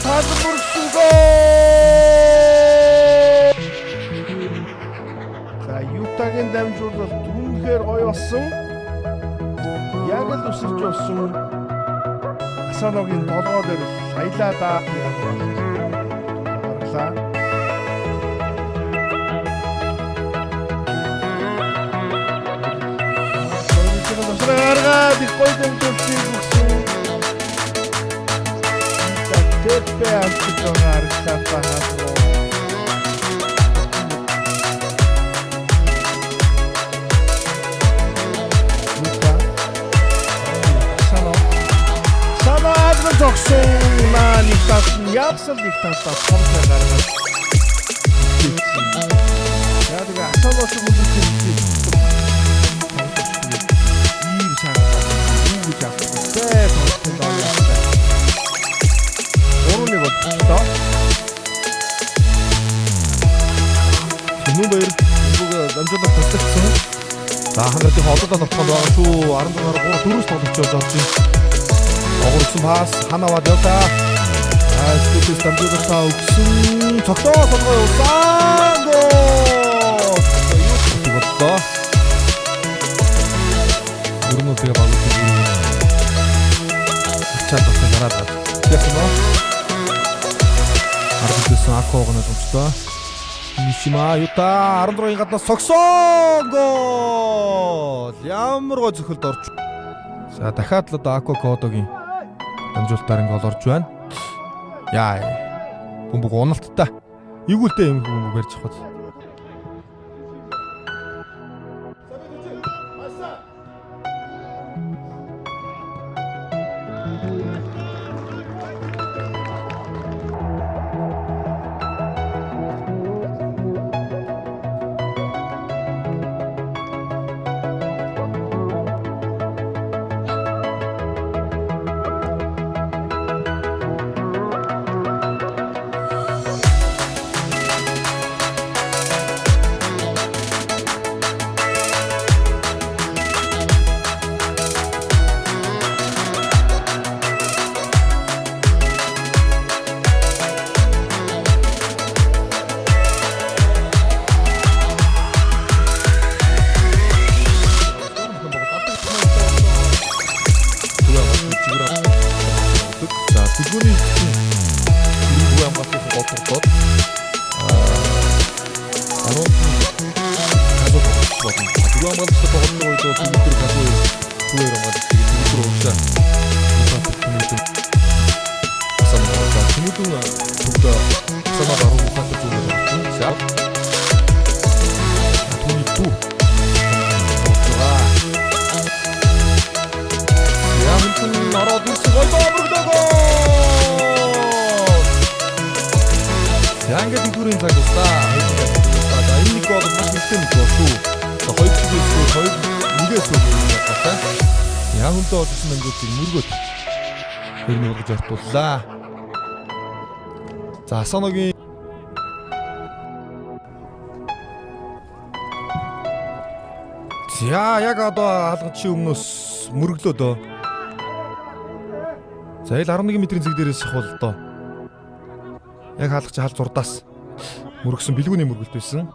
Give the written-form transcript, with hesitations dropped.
салбарсугаа. За Ютагийн дамжуулалт үнэхээр гоё болсон. Яг л өсөж болсон. Асаногийн толгой дээр саялаа да. Орлаа. Гаргаад их гоё дамжуулалтыг өгсөн. Тэпэ альчтонаар сапахатлоо. Зогсон маань их тасан яасан их тасаа томсоо гаргаад яа тэгээ асаалаас үлдсэн юм санаа юу гэж асуусан томсоо даа орны болтой Тэмүн баяр бүгд дамжуулаад тасчихсан. За хангаатын холдоо нотгонд байгаа шүү 16-аар 3-4-с тоглож болж байна. Огурсан пас ханаваад явтаа. Степс дамжуулалтаа өгсөн. Цогтоо толгой усан гол. Юу боллоо? Өрнөдөө багт юу? Ачаад болсон гараад. Яасан ба? Аргадсан акоогоно томчтой. Мишима юта 16-ийн гаднаас цогсон гол. Ямар гоо зөвхөлд орж. За дахиад л одоо Ако кодогийн дамжуулалтаар гол орж байна. Яа. Бөмбөг уналттай. Игүүлтэй юм бөмбөг барьж хад. За Асаногийн За яг одоо алгадчийн өмнөөс мөрөглөөдөө. За ил 11 метрийн зэг дээрээс шахвал доо. Яг хаалгач хаалт зурдаас мөргсөн бэлгүүний мөргөлт байсан.